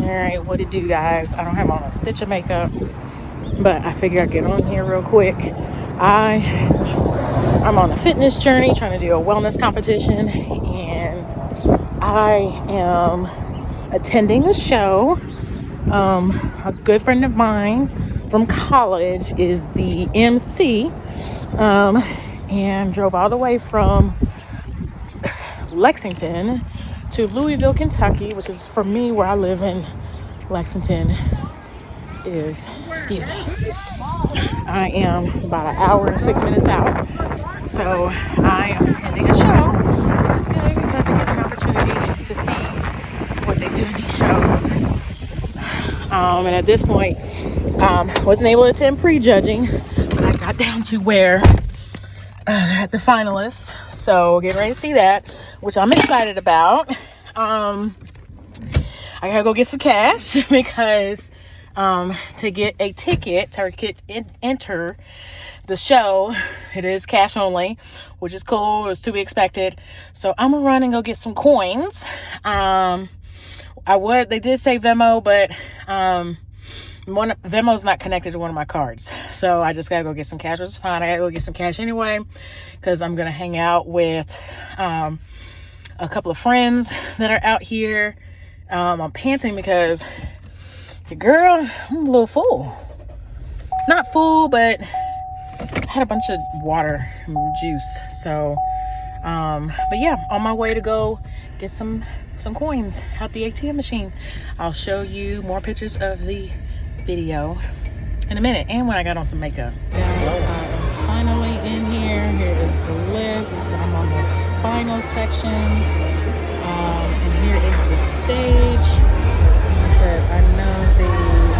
Alright, what it do, guys? I don't have on a stitch of makeup, but I figure I'd get on here real quick. I'm on a fitness journey trying to do a wellness competition, and I am attending a show. A good friend of mine from college is the MC, and drove all the way from Lexington to Louisville, Kentucky, which is, for me, where I live in Lexington is, excuse me, I am about an hour and 6 minutes out. So I am attending a show, which is good because it gives me an opportunity to see what they do in these shows. And at this point, wasn't able to attend pre-judging, but I got down to where they're at the finalists. So getting ready to see that, which I'm excited about. I gotta go get some cash because to get a ticket or enter the show, it is cash only, which is cool. It's to be expected. So I'm gonna run and go get some coins. They did say Venmo, but Venmo's not connected to one of my cards, so I just gotta go get some cash, which is fine. I gotta go get some cash anyway because I'm gonna hang out with a couple of friends that are out here. I'm panting because your girl, I'm a little full. Not full, but I had a bunch of water and juice. So, but yeah, on my way to go get some coins out the ATM machine. I'll show you more pictures of the video in a minute, and when I got on some makeup. I'm finally in here. Here is the list. I'm on the final section, and here is the stage. Like I said, I know the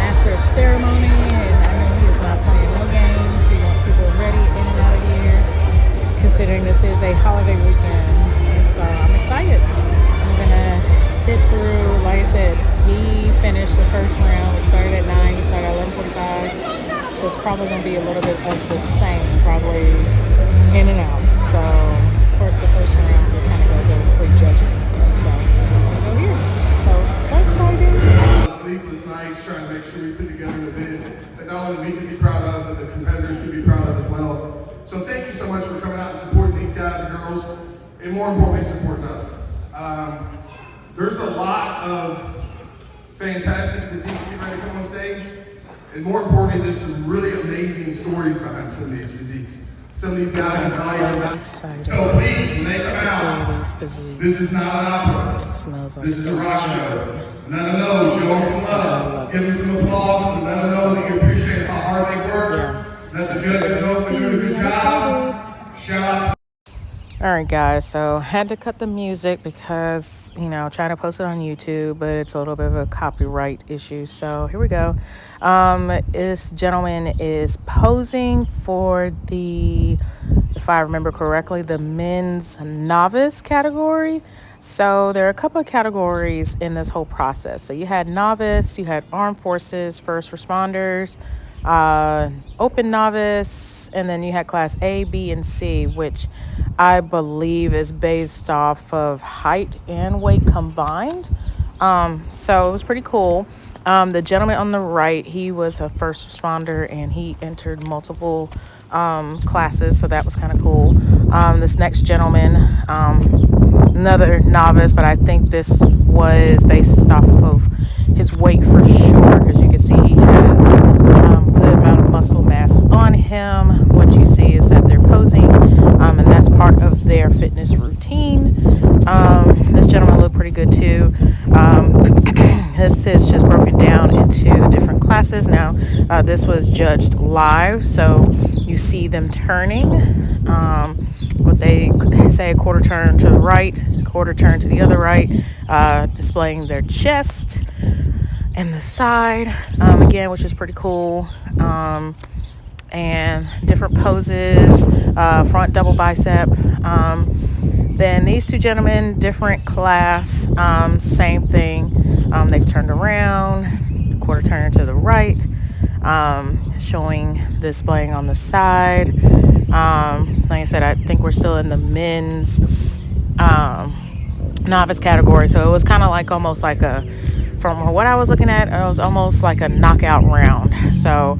master of ceremony, and I know he is not playing no games. He wants people ready in and out of here, considering this is a holiday weekend. And so I'm excited. I'm gonna sit through, like I said, he finished the first round, which started at 9, he started at 11:45, so it's probably going to be a little bit of the same, probably in and out. So, of course, the first round just kind of goes over pre-judgment, and so I'm just going to go here. So excited. Sleepless nights trying to make sure we put together an event that not only we can be proud of, but the competitors can be proud of as well. So thank you so much for coming out and supporting these guys and girls, and more importantly, supporting us. There's a lot of fantastic physiques getting ready to come on stage, and more importantly, there's some really amazing stories behind some of these physiques. Some of these guys are not even excited. So please, when they come out, These physiques. this is not an opera. It smells like This is a rock show. Let them know, show them some love, give them some applause, and let them know that you appreciate how hard they work. Let the judges know they're doing a good job. Shout out. All right, guys, so had to cut the music because, trying to post it on YouTube, but it's a little bit of a copyright issue. So here we go. This gentleman is posing for if I remember correctly, the men's novice category. So there are a couple of categories in this whole process. So you had novice, you had armed forces, first responders, open novice, and then you had class A, B, and C, which I believe is based off of height and weight combined. So it was pretty cool. The gentleman on the right, he was a first responder, and he entered multiple classes, so that was kind of cool. This next gentleman, another novice, but I think this was based off of his weight for sure, because you can see he has a good amount of muscle mass on him. What you see is that they're posing, and that's part of their fitness routine. This gentleman looked pretty good too. This is just broken down into the different classes. Now, this was judged live, so you see them turning. What they say, a quarter turn to the right, quarter turn to the other right, displaying their chest and the side, again, which is pretty cool. And different poses, front double bicep. Then these two gentlemen, different class, same thing. They've turned around, quarter turn to the right, displaying on the side. Like I said, I think we're still in the men's novice category, so it was kind of like almost like a from what I was looking at, it was almost like a knockout round. So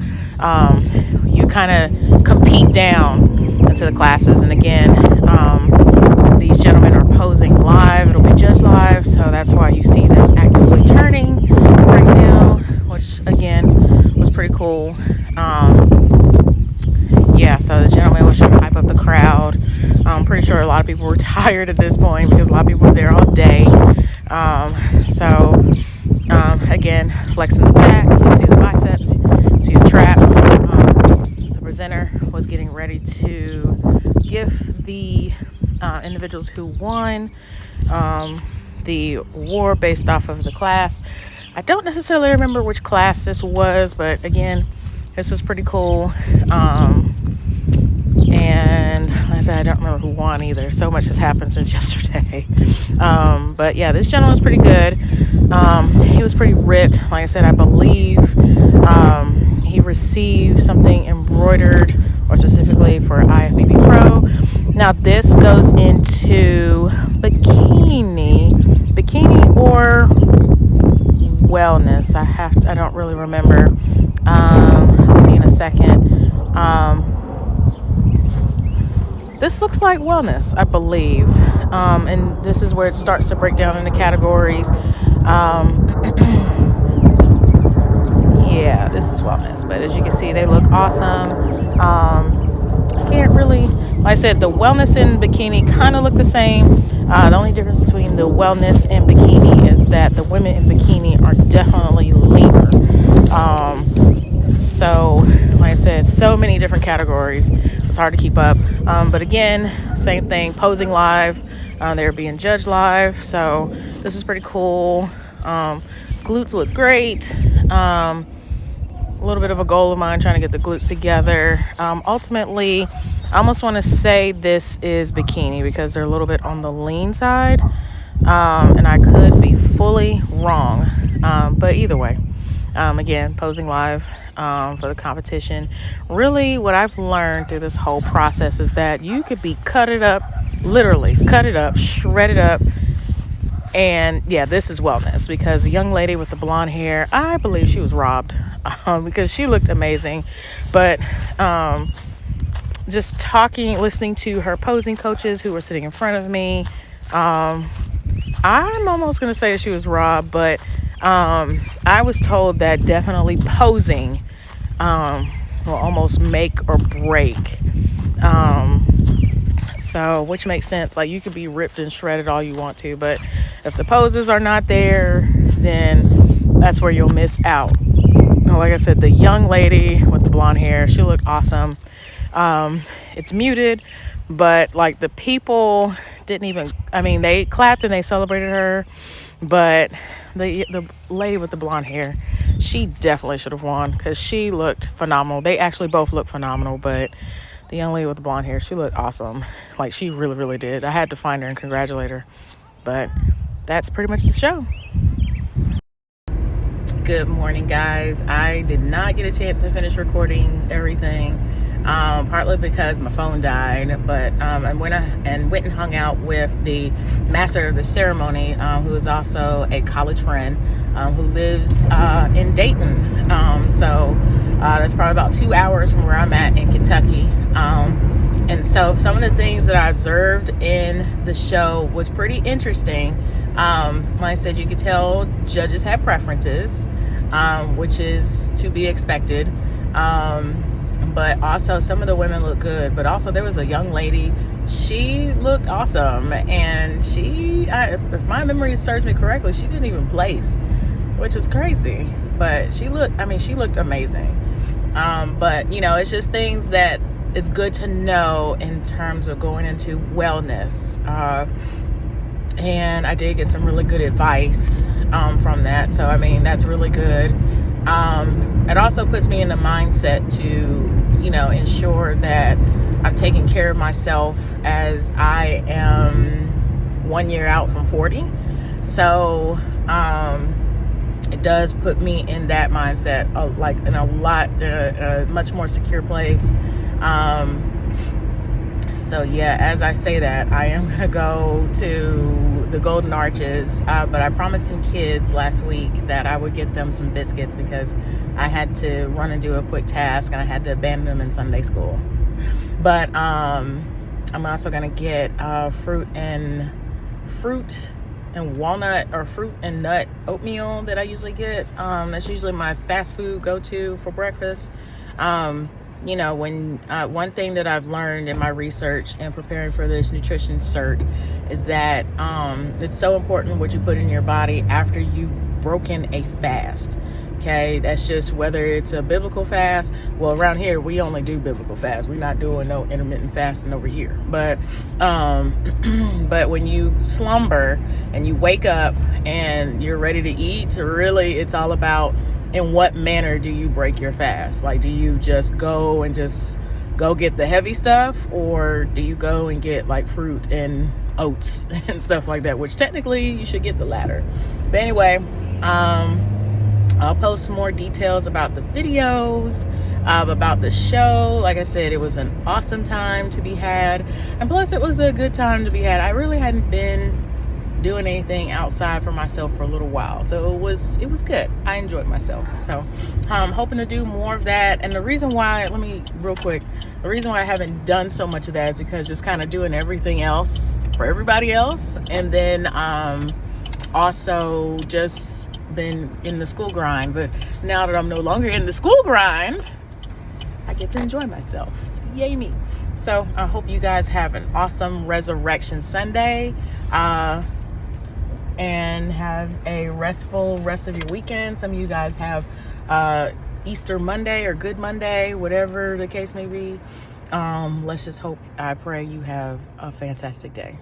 you kind of compete down into the classes. And again, these gentlemen are posing live. It'll be judged live. So that's why you see them actively turning right now, which again was pretty cool. Yeah, so the gentleman was trying to hype up the crowd. I'm pretty sure a lot of people were tired at this point because a lot of people were there all day. Again, flexing the back, you see the biceps, you see the traps. The presenter was getting ready to give the individuals who won the award based off of the class. I don't necessarily remember which class this was, but again, this was pretty cool. And like I said, I don't remember who won either. So much has happened since yesterday. But yeah, this gentleman was pretty good. He was pretty ripped. Like I said, I believe he received something embroidered, or specifically for IFBB Pro. Now this goes into bikini or wellness. I don't really remember. I'll see in a second. This looks like wellness, I believe. And this is where it starts to break down into categories. Yeah, this is wellness. But as you can see, they look awesome. I can't really, like I said, the wellness and bikini kind of look the same. The only difference between the wellness and bikini is that the women in bikini are definitely leaner. So, like I said, so many different categories. It's hard to keep up. But again, same thing, posing live. They're being judged live. So this is pretty cool. Glutes look great. A little bit of a goal of mine, trying to get the glutes together. Ultimately, I almost want to say this is bikini because they're a little bit on the lean side. And I could be fully wrong. But either way, again, posing live for the competition. Really, what I've learned through this whole process is that you could be cut it up, literally cut it up, shred it up. And yeah, this is wellness because the young lady with the blonde hair, I believe she was robbed because she looked amazing. But just listening to her posing coaches who were sitting in front of me, I'm almost going to say that she was robbed, but I was told that definitely posing will almost make or break. So, which makes sense. Like, you could be ripped and shredded all you want to, but if the poses are not there, then that's where you'll miss out. Like I said, the young lady with the blonde hair, she looked awesome. It's muted, but like the people didn't even, they clapped and they celebrated her, but the lady with the blonde hair, she definitely should have won because she looked phenomenal. They actually both looked phenomenal, but the young lady with the blonde hair, she looked awesome. Like, she really, really did. I had to find her and congratulate her. But that's pretty much the show. Good morning, guys. I did not get a chance to finish recording everything, partly because my phone died, but I went and hung out with the master of the ceremony, who is also a college friend, who lives in Dayton. So that's probably about 2 hours from where I'm at in Kentucky. And so some of the things that I observed in the show was pretty interesting. Like I said, you could tell judges have preferences, which is to be expected. But also some of the women look good. But also there was a young lady. She looked awesome. And if my memory serves me correctly, she didn't even place, which is crazy. But she looked amazing. But, it's just things that is good to know in terms of going into wellness. And I did get some really good advice from that. So, that's really good. It also puts me in the mindset to, ensure that I'm taking care of myself as I am 1 year out from 40. So, it does put me in that mindset, in a much more secure place. So yeah, as I say that, I am gonna go to the Golden Arches, but I promised some kids last week that I would get them some biscuits because I had to run and do a quick task and I had to abandon them in Sunday school. But I'm also gonna get fruit and walnut or fruit and nut oatmeal that I usually get. That's usually my fast food go-to for breakfast. You know, when one thing that I've learned in my research and preparing for this nutrition cert is that it's so important what you put in your body after you've broken a fast. Okay, that's just whether it's a biblical fast. Well, around here we only do biblical fast. We're not doing no intermittent fasting over here. But but when you slumber and you wake up and you're ready to eat, really it's all about in what manner do you break your fast? Like, do you just go get the heavy stuff, or do you go and get like fruit and oats and stuff like that? Which technically you should get the latter. But anyway, I'll post some more details about the videos, about the show. Like I said, it was an awesome time to be had. And plus, it was a good time to be had. I really hadn't been doing anything outside for myself for a little while. So it was good. I enjoyed myself. So I'm hoping to do more of that. And the reason why, the reason why I haven't done so much of that is because just kind of doing everything else for everybody else. And then also just been in the school grind. But now that I'm no longer in the school grind, I get to enjoy myself. Yay me. So I hope you guys have an awesome Resurrection Sunday and have a restful rest of your weekend. Some of you guys have Easter Monday or Good Monday, whatever the case may be. Let's just hope, I pray you have a fantastic day.